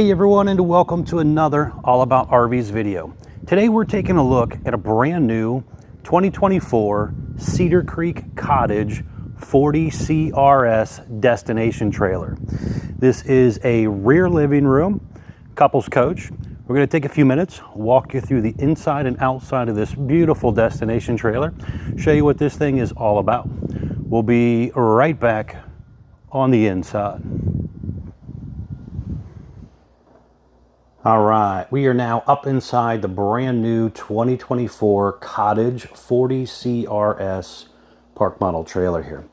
Hey everyone, and welcome to another All About RVs video. Today we're taking a look at a brand new 2024 Cedar Creek Cottage 40CRS destination trailer. This is a rear living room, couples coach. We're going to take a few minutes, walk you through the inside and outside of this beautiful destination trailer, show you what this thing is all about. We'll be right back on the inside. All right, we are now up inside the brand new 2024 Cottage 40CRS park model trailer here.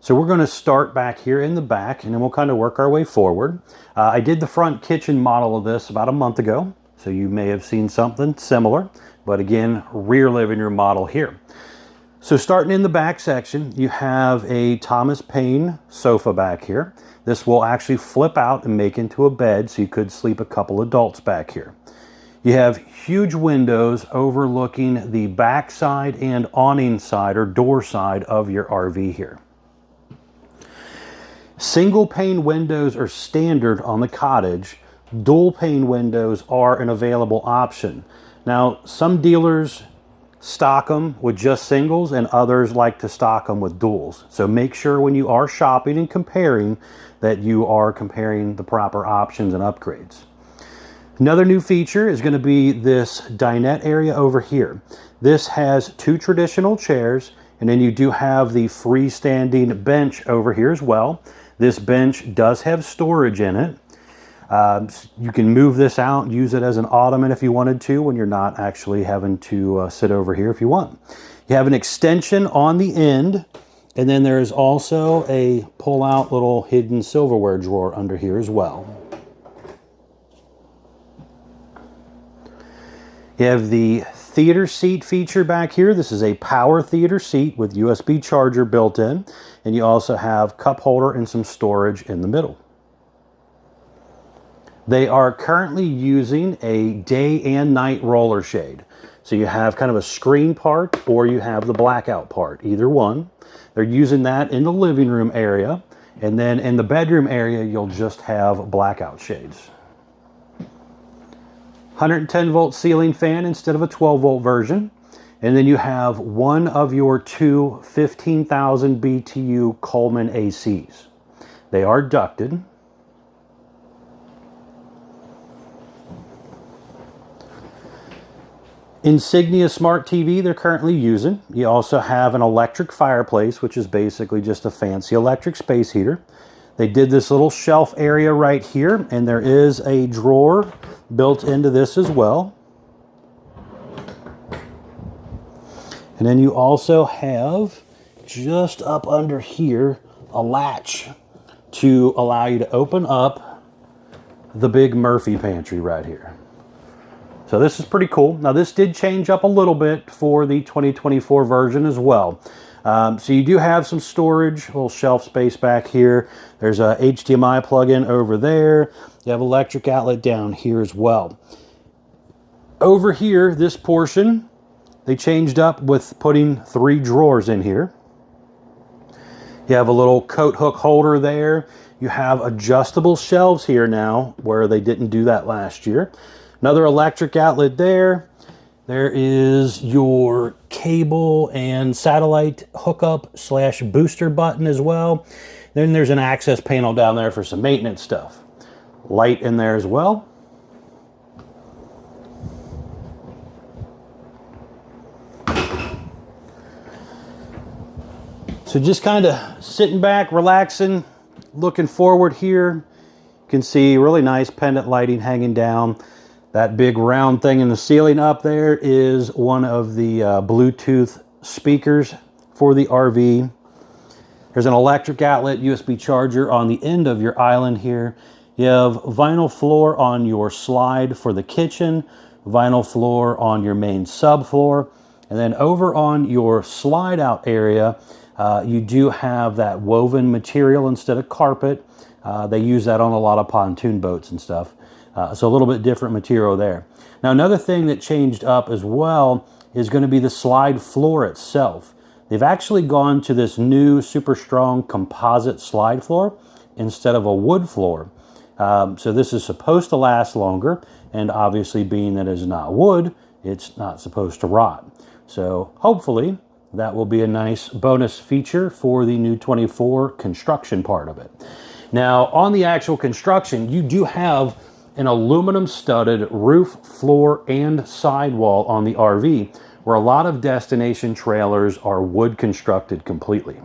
So we're going to start back here in the back, and then we'll kind of work our way forward. I did the front kitchen model of this about a month ago, so you may have seen something similar, but again, rear living room model here. So starting in the back section, you have a Thomas Paine sofa back here. This will actually flip out and make into a bed, so you could sleep a couple adults back here. You have huge windows overlooking the back side and awning side or door side of your RV here. Single pane windows are standard on the Cottage. Dual pane windows are an available option. Now, some dealers stock them with just singles and others like to stock them with duals. So make sure when you are shopping and comparing that you are comparing the proper options and upgrades. Another new feature is going to be this dinette area over here. This has two traditional chairs, and then you do have the freestanding bench over here as well. This bench does have storage in it. You can move this out and use it as an ottoman if you wanted to, when you're not actually having to sit over here if you want. You have an extension on the end, and then there is also a pull-out little hidden silverware drawer under here as well. You have the theater seat feature back here. This is a power theater seat with USB charger built in, and you also have cup holder and some storage in the middle. They are currently using a day and night roller shade. So you have kind of a screen part or you have the blackout part, either one. They're using that in the living room area, and then in the bedroom area, you'll just have blackout shades. 110 volt ceiling fan instead of a 12 volt version. And then you have one of your two 15,000 BTU Coleman ACs. They are ducted. Insignia Smart TV they're currently using. You also have an electric fireplace, which is basically just a fancy electric space heater. They did this little shelf area right here, and there is a drawer built into this as well. And then you also have, just up under here, a latch to allow you to open up the big Murphy pantry right here. So this is pretty cool. Now this did change up a little bit for the 2024 version as well. So you do have some storage, a little shelf space back here. There's a HDMI plug-in over there. You have electric outlet down here as well. Over here, this portion, they changed up with putting 3 drawers in here. You have a little coat hook holder there. You have adjustable shelves here now, where they didn't do that last year. Another electric outlet there. There is your cable and satellite hookup / booster button as well. Then there's an access panel down there for some maintenance stuff. Light in there as well. So just kind of sitting back, relaxing, looking forward here. You can see really nice pendant lighting hanging down. That big round thing in the ceiling up there is one of the Bluetooth speakers for the RV. There's an electric outlet USB charger on the end of your island here. You have vinyl floor on your slide for the kitchen, vinyl floor on your main subfloor, and then over on your slide out area, you do have that woven material instead of carpet. They use that on a lot of pontoon boats and stuff. So a little bit different material there. Now another thing that changed up as well is going to be the slide floor itself. They've actually gone to this new super strong composite slide floor instead of a wood floor. So this is supposed to last longer, and obviously being that it's not wood, it's not supposed to rot. So hopefully that will be a nice bonus feature for the new 24 construction part of it. Now on the actual construction, you do have an aluminum studded roof, floor, and sidewall on the RV, where a lot of destination trailers are wood constructed completely.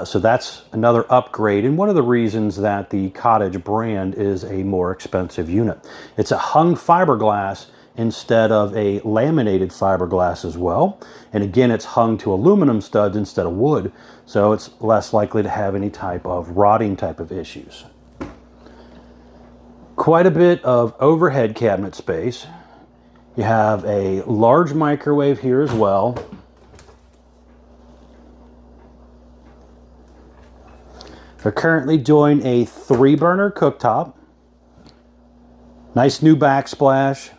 So that's another upgrade, and one of the reasons that the Cottage brand is a more expensive unit. It's a hung fiberglass instead of a laminated fiberglass as well. And again, it's hung to aluminum studs instead of wood, so it's less likely to have any type of rotting type of issues. Quite a bit of overhead cabinet space. You have a large microwave here as well. They're currently doing a 3-burner cooktop. Nice new backsplash.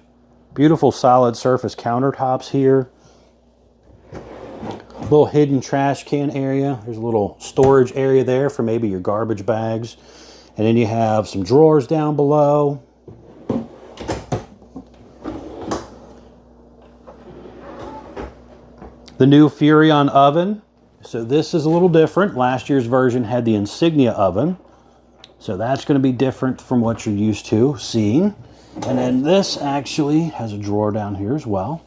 Beautiful solid surface countertops here. Little hidden trash can area. There's a little storage area there for maybe your garbage bags. And then you have some drawers down below. The new Furrion oven. So this is a little different. Last year's version had the Insignia oven. So that's going to be different from what you're used to seeing. And then this actually has a drawer down here as well.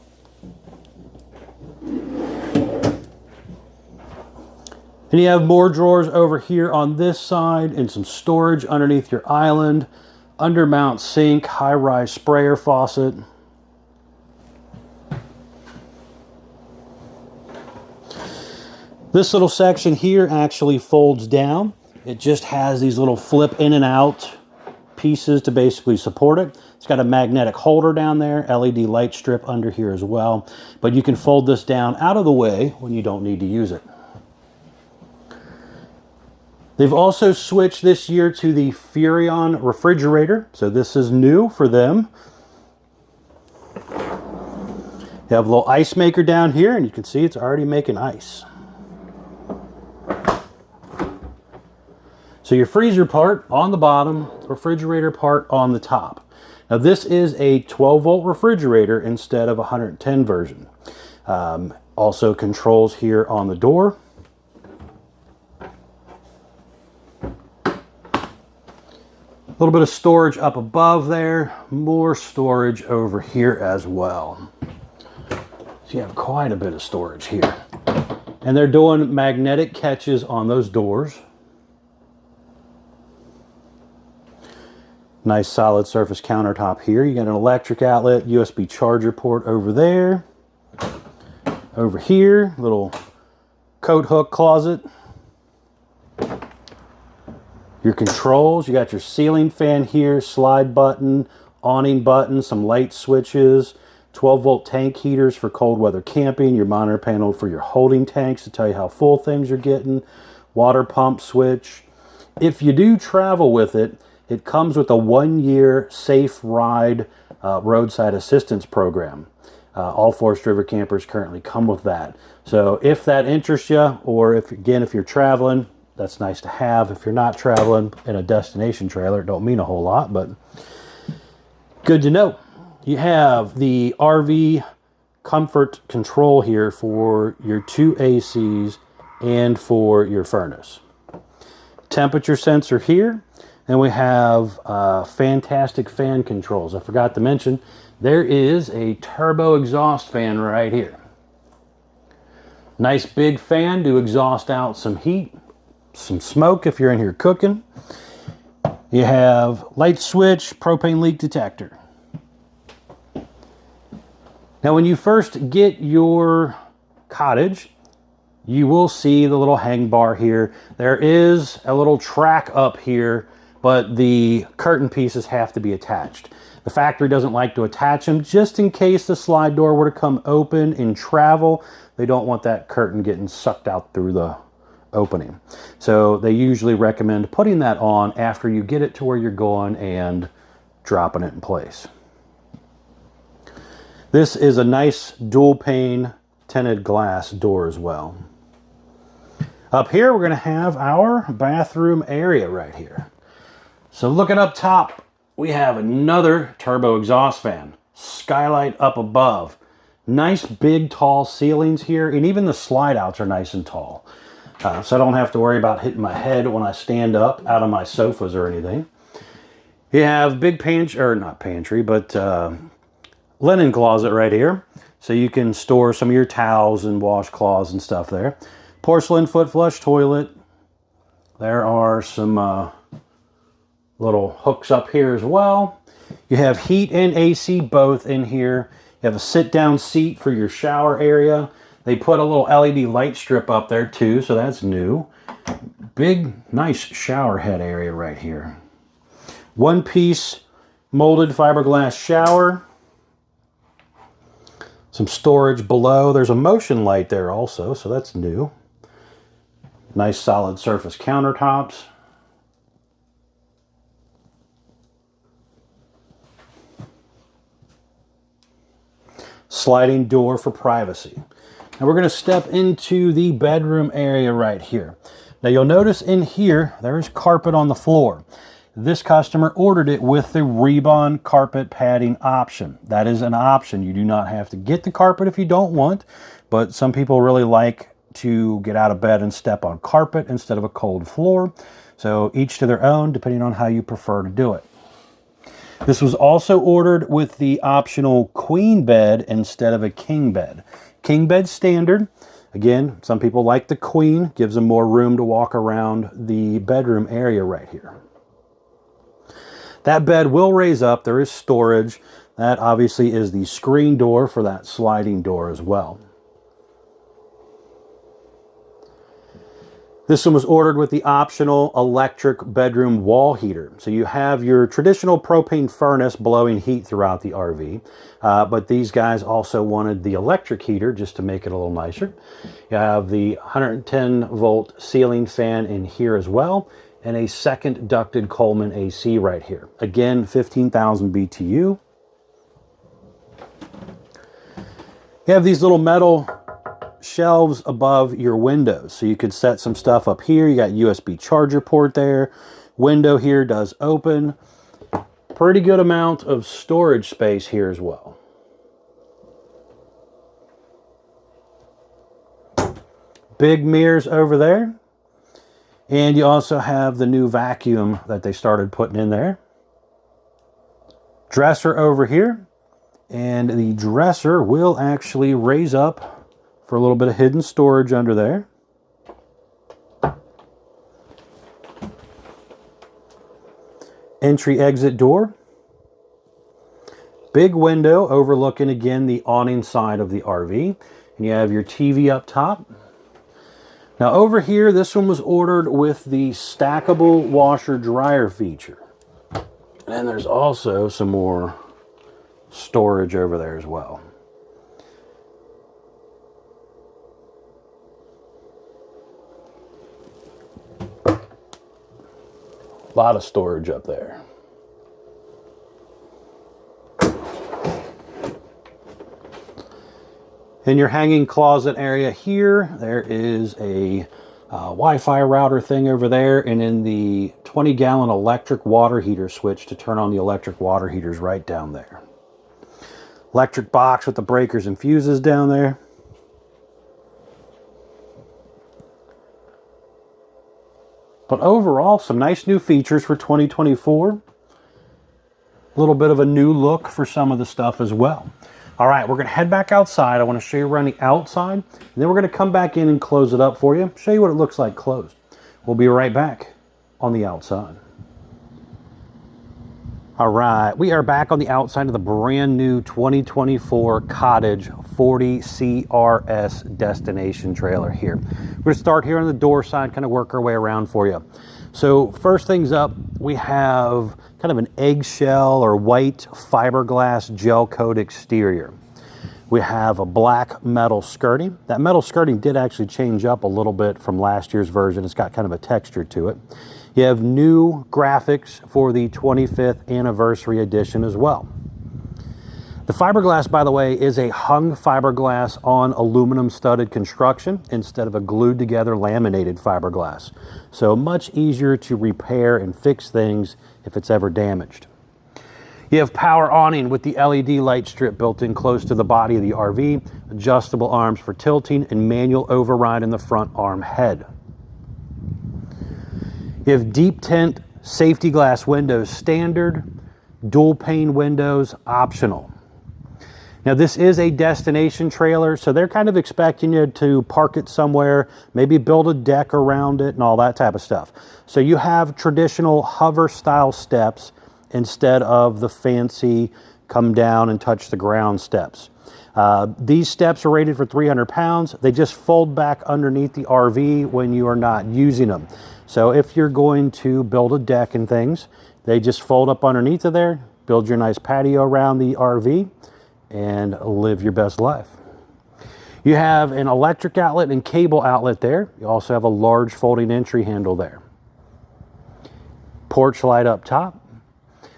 And you have more drawers over here on this side and some storage underneath your island. Undermount sink, high-rise sprayer faucet. This little section here actually folds down. It just has these little flip in and out pieces to basically support it. It's got a magnetic holder down there, LED light strip under here as well. But you can fold this down out of the way when you don't need to use it. They've also switched this year to the Furrion refrigerator. So this is new for them. You have a little ice maker down here, and you can see it's already making ice. So your freezer part on the bottom, refrigerator part on the top. Now this is a 12-volt refrigerator instead of a 110 version. Also controls here on the door. A little bit of storage up above there, more storage over here as well. So you have quite a bit of storage here. And they're doing magnetic catches on those doors. Nice solid surface countertop here. You got an electric outlet, USB charger port over there. Over here, little coat hook closet. Your controls, you got your ceiling fan here, slide button, awning button, some light switches, 12-volt tank heaters for cold weather camping, your monitor panel for your holding tanks to tell you how full things are getting, water pump switch. If you do travel with it, it comes with a 1-year safe ride roadside assistance program. All Forestriver campers currently come with that. So if that interests you, or if you're traveling, that's nice to have. If you're not traveling in a destination trailer, it don't mean a whole lot, but good to know. You have the RV comfort control here for your 2 ACs and for your furnace. Temperature sensor here. And we have fantastic fan controls. I forgot to mention, there is a turbo exhaust fan right here. Nice big fan to exhaust out some heat, some smoke if you're in here cooking. You have light switch, propane leak detector. Now when you first get your Cottage, you will see the little hang bar here. There is a little track up here, but the curtain pieces have to be attached. The factory doesn't like to attach them just in case the slide door were to come open in travel. They don't want that curtain getting sucked out through the opening. So they usually recommend putting that on after you get it to where you're going and dropping it in place. This is a nice dual pane tinted glass door as well. Up here we're going to have our bathroom area right here. So looking up top, we have another turbo exhaust fan. Skylight up above. Nice big tall ceilings here, and even the slide outs are nice and tall. So I don't have to worry about hitting my head when I stand up out of my sofas or anything. You have big pantry, or not pantry, but linen closet right here. So you can store some of your towels and washcloths and stuff there. Porcelain foot flush toilet. There are some little hooks up here as well. You have heat and AC both in here. You have a sit-down seat for your shower area. They put a little LED light strip up there too, so that's new. Big, nice shower head area right here. One-piece molded fiberglass shower. Some storage below. There's a motion light there also, so that's new. Nice solid surface countertops. Sliding door for privacy. Now we're going to step into the bedroom area right here. Now you'll notice in here, there's carpet on the floor. This customer ordered it with the Rebond carpet padding option. That is an option. You do not have to get the carpet if you don't want, but some people really like to get out of bed and step on carpet instead of a cold floor. So each to their own, depending on how you prefer to do it. This was also ordered with the optional queen bed instead of a king bed. King bed standard. Again, some people like the queen, gives them more room to walk around the bedroom area right here. That bed will raise up. There is storage. That obviously is the screen door for that sliding door as well. This one was ordered with the optional electric bedroom wall heater. So you have your traditional propane furnace blowing heat throughout the RV, but these guys also wanted the electric heater just to make it a little nicer. You have the 110 volt ceiling fan in here as well, and a second ducted Coleman AC right here. Again, 15,000 BTU. You have these little metal shelves above your windows, so you could set some stuff up here. You got USB charger port there. Window here does open. Pretty good amount of storage space here as well. Big mirrors over there. And you also have the new vacuum that they started putting in there. Dresser over here. And the dresser will actually raise up for a little bit of hidden storage under there. Entry exit door. Big window overlooking again the awning side of the RV. And you have your TV up top. Now over here, this one was ordered with the stackable washer dryer feature. And then there's also some more storage over there as well. A lot of storage up there. In your hanging closet area here, there is a Wi-Fi router thing over there, and in the 20-gallon electric water heater switch to turn on the electric water heaters right down there. Electric box with the breakers and fuses down there. But overall, some nice new features for 2024. A little bit of a new look for some of the stuff as well. All right, we're going to head back outside. I want to show you around the outside, and then we're going to come back in and close it up for you, show you what it looks like closed. We'll be right back on the outside. All right, we are back on the outside of the brand new 2024 Cottage 40CRS destination trailer here. We're going to start here on the door side, kind of work our way around for you. So first things up, we have kind of an eggshell or white fiberglass gel coat exterior. We have a black metal skirting. That metal skirting did actually change up a little bit from last year's version. It's got kind of a texture to it. You have new graphics for the 25th anniversary edition as well. The fiberglass, by the way, is a hung fiberglass on aluminum studded construction instead of a glued together laminated fiberglass. So much easier to repair and fix things if it's ever damaged. You have power awning with the LED light strip built in close to the body of the RV, adjustable arms for tilting, and manual override in the front arm head. You have deep tint safety glass windows standard, dual pane windows optional. Now this is a destination trailer, so they're kind of expecting you to park it somewhere, maybe build a deck around it and all that type of stuff. So you have traditional hover style steps instead of the fancy come down and touch the ground steps. These steps are rated for 300 pounds. They just fold back underneath the RV when you are not using them. So if you're going to build a deck and things, they just fold up underneath of there, build your nice patio around the RV, and live your best life. You have an electric outlet and cable outlet there. You also have a large folding entry handle there. Porch light up top.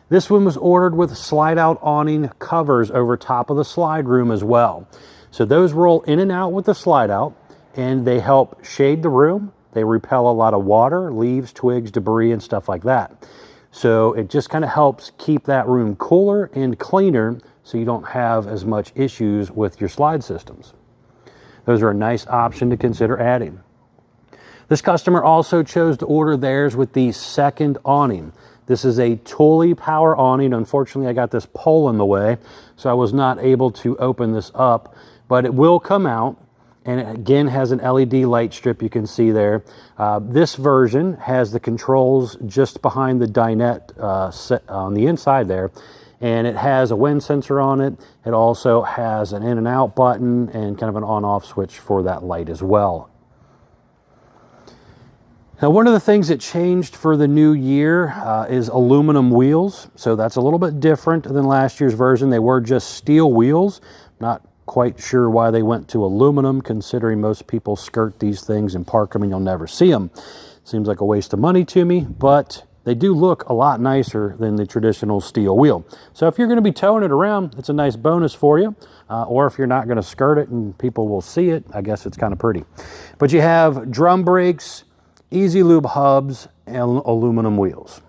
This one was ordered with slide out awning covers over top of the slide room as well. So those roll in and out with the slide out, and they help shade the room. They repel a lot of water, leaves, twigs, debris, and stuff like that. So it just kind of helps keep that room cooler and cleaner so you don't have as much issues with your slide systems. Those are a nice option to consider adding. This customer also chose to order theirs with the second awning. This is a Thule power awning. Unfortunately, I got this pole in the way, so I was not able to open this up, but it will come out, and it again has an LED light strip you can see there. This version has the controls just behind the dinette on the inside there, and it has a wind sensor on it. It also has an in and out button and kind of an on-off switch for that light as well. Now, one of the things that changed for the new year is aluminum wheels. So that's a little bit different than last year's version. They were just steel wheels. Not quite sure why they went to aluminum, considering most people skirt these things and park them and you'll never see them. Seems like a waste of money to me, but they do look a lot nicer than the traditional steel wheel. So if you're going to be towing it around, it's a nice bonus for you. Or if you're not going to skirt it and people will see it, I guess it's kind of pretty. But you have drum brakes, easy lube hubs, and aluminum wheels.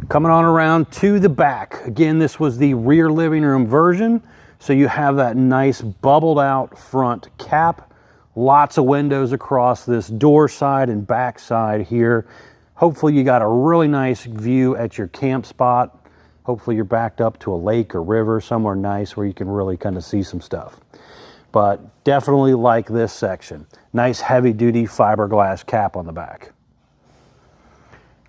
Coming on around to the back. Again, this was the rear living room version. So you have that nice bubbled out front cap. Lots of windows across this door side and back side here. Hopefully you got a really nice view at your camp spot. Hopefully you're backed up to a lake or river, somewhere nice where you can really kind of see some stuff. But definitely like this section. Nice heavy duty fiberglass cap on the back.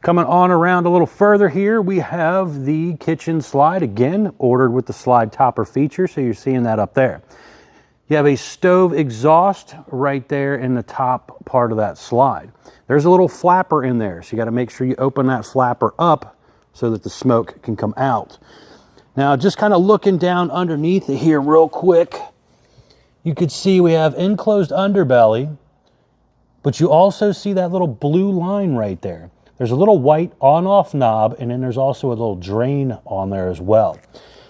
Coming on around a little further here, we have the kitchen slide, again, ordered with the slide topper feature, so you're seeing that up there. You have a stove exhaust right there in the top part of that slide. There's a little flapper in there, so you got to make sure you open that flapper up so that the smoke can come out. Now, just kind of looking down underneath it here real quick, you could see we have enclosed underbelly, but you also see that little blue line right there. There's a little white on-off knob, and then there's also a little drain on there as well.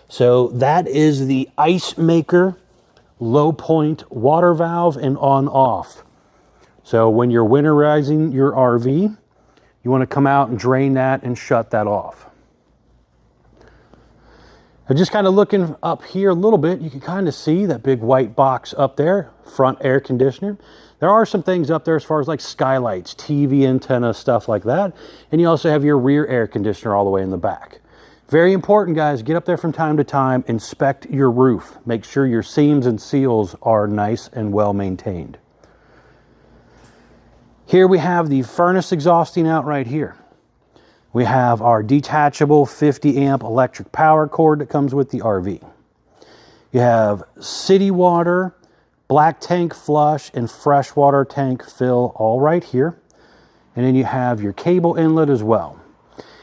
So that is the ice maker low point water valve and on-off. So when you're winterizing your RV, you want to come out and drain that and shut that off. Now, just kind of looking up here a little bit, you can kind of see that big white box up there, front air conditioner. There are some things up there as far as like skylights, TV antenna, stuff like that. And you also have your rear air conditioner all the way in the back. Very important, guys, get up there from time to time, inspect your roof. Make sure your seams and seals are nice and well maintained. Here we have the furnace exhausting out right here. We have our detachable 50 amp electric power cord that comes with the RV. You have city water, black tank flush, and freshwater tank fill all right here. And then you have your cable inlet as well.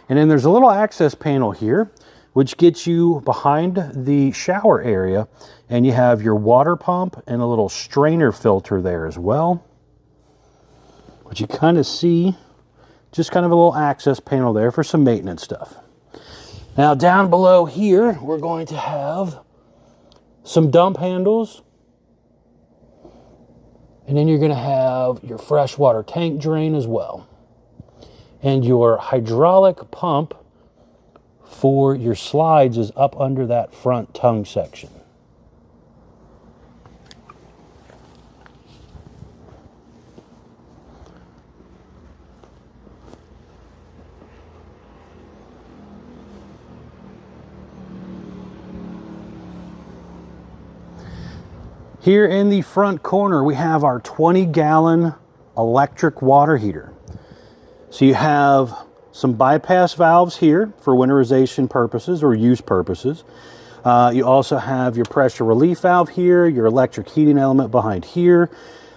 And then there's a little access panel here, which gets you behind the shower area. And you have your water pump and a little strainer filter there as well. But you kind of see Just kind of a little access panel there for some maintenance stuff. Now down below here, we're going to have some dump handles. And then you're going to have your freshwater tank drain as well. And your hydraulic pump for your slides is up under that front tongue section. Here in the front corner, we have our 20-gallon electric water heater. So you have some bypass valves here for winterization purposes or use purposes. You also have your pressure relief valve here, your electric heating element behind here.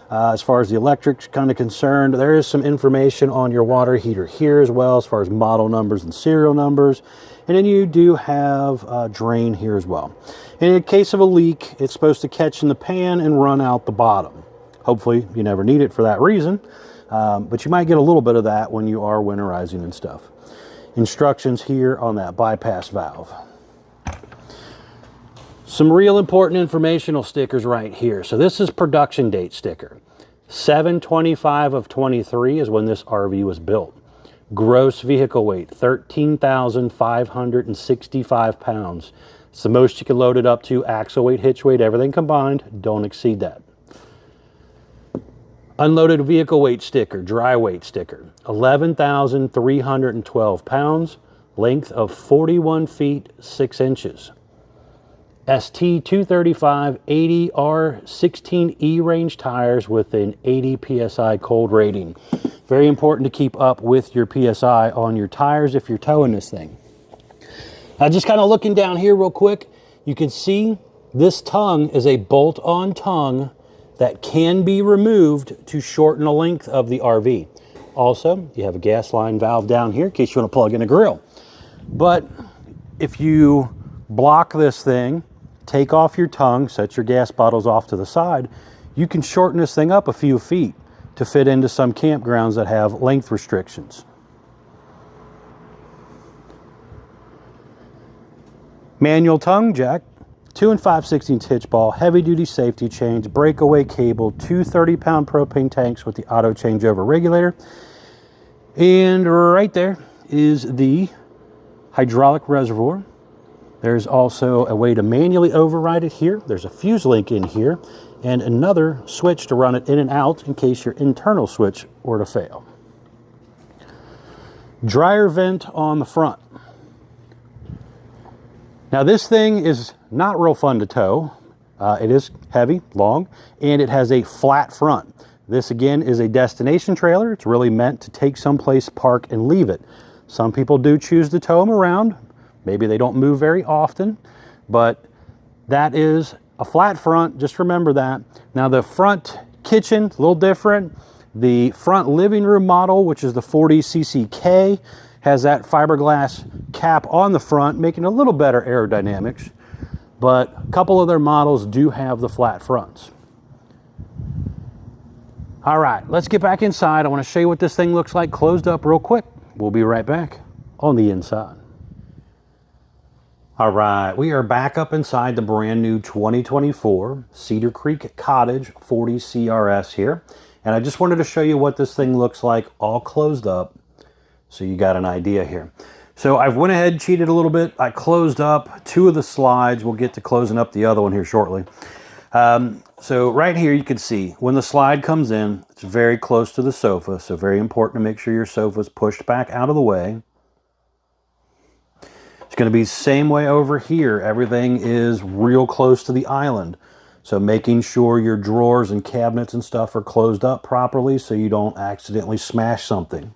As far as the electric's kind of concerned, there is some information on your water heater here as well, as far as model numbers and serial numbers. And then you do have a drain here as well. And in case of a leak, it's supposed to catch in the pan and run out the bottom. Hopefully you never need it for that reason, but you might get a little bit of that when you are winterizing and stuff. Instructions here on that bypass valve. Some real important informational stickers right here. So this is production date sticker. 7/25 of 23 is when this RV was built. Gross vehicle weight, 13,565 pounds. It's the most you can load it up to, axle weight, hitch weight, everything combined. Don't exceed that. Unloaded vehicle weight sticker, dry weight sticker, 11,312 pounds, length of 41 feet, 6 inches. ST 235 80R 16E range tires with an 80 PSI cold rating. Very important to keep up with your PSI on your tires if you're towing this thing. Just kind of looking down here real quick, you can see this tongue is a bolt-on tongue that can be removed to shorten the length of the RV. Also, you have a gas line valve down here in case you want to plug in a grill. But if you block this thing, take off your tongue, set your gas bottles off to the side, you can shorten this thing up a few feet to fit into some campgrounds that have length restrictions. Manual tongue jack, 2 5/16 hitch ball, heavy duty safety chains, breakaway cable, 2 30-pound propane tanks with the auto changeover regulator. And right there is the hydraulic reservoir. There's also a way to manually override it here. There's a fuse link in here and another switch to run it in and out in case your internal switch were to fail. Dryer vent on the front. Now this thing is not real fun to tow. It is heavy, long, and it has a flat front. This again is a destination trailer. It's really meant to take someplace, park, and leave it. Some people do choose to tow them around. Maybe they don't move very often, but that is a flat front. Just remember that. Now the front kitchen, a little different. The front living room model, which is the 40CCK, has that fiberglass cap on the front, making a little better aerodynamics. But a couple of their models do have the flat fronts. All right, let's get back inside. I want to show you what this thing looks like closed up real quick. We'll be right back on the inside. All right, we are back up inside the brand new 2024 Cedar Creek Cottage 40CRS here. And I just wanted to show you what this thing looks like all closed up so you got an idea here. So I've went ahead and cheated a little bit. I closed up 2 of the slides. We'll get to closing up the other one here shortly. So right here you can see when the slide comes in, it's very close to the sofa. So very important to make sure your sofa is pushed back out of the way. It's going to be the same way over here. Everything is real close to the island. So making sure your drawers and cabinets and stuff are closed up properly so you don't accidentally smash something.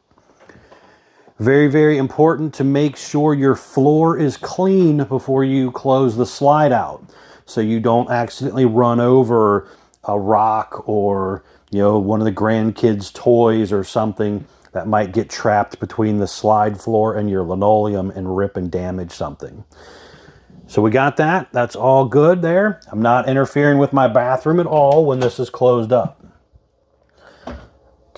Very, very important to make sure your floor is clean before you close the slide out. So you don't accidentally run over a rock or, you know, one of the grandkids' toys or something that might get trapped between the slide floor and your linoleum and rip and damage something. So we got that. That's all good there. I'm not interfering with my bathroom at all when this is closed up.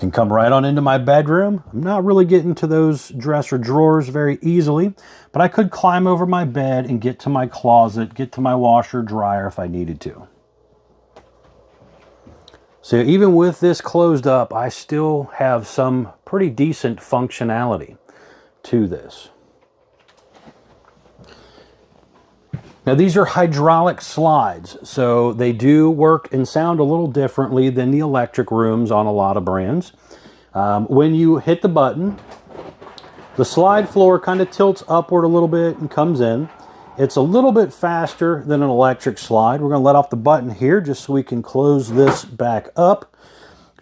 Can come right on into my bedroom. I'm not really getting to those dresser drawers very easily, but I could climb over my bed and get to my closet, get to my washer dryer if I needed to. So even with this closed up, I still have some pretty decent functionality to this. Now these are hydraulic slides, so they do work and sound a little differently than the electric rooms on a lot of brands. When you hit the button, the slide floor kind of tilts upward a little bit and comes in. It's a little bit faster than an electric slide. We're going to let off the button here just so we can close this back up.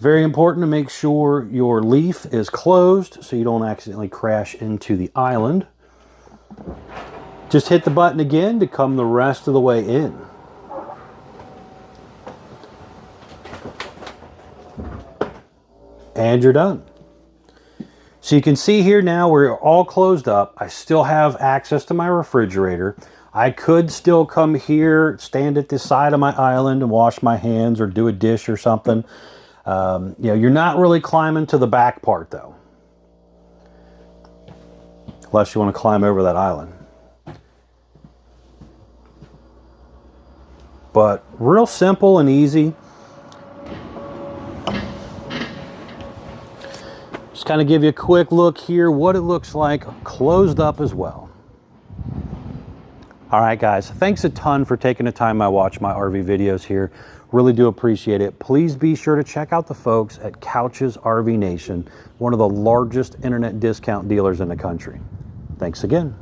Very important to make sure your leaf is closed so you don't accidentally crash into the island. Just hit the button again to come the rest of the way in. And you're done. So you can see here now we're all closed up. I still have access to my refrigerator. I could still come here, stand at the side of my island and wash my hands or do a dish or something. You know, you're not really climbing to the back part though. Unless you want to climb over that island. But real simple and easy. Just kind of give you a quick look here what it looks like closed up as well. All right guys, thanks a ton for taking the time to watch my RV videos here. Really do appreciate it. Please be sure to check out the folks at Couch's RV Nation, one of the largest internet discount dealers in the country. Thanks again.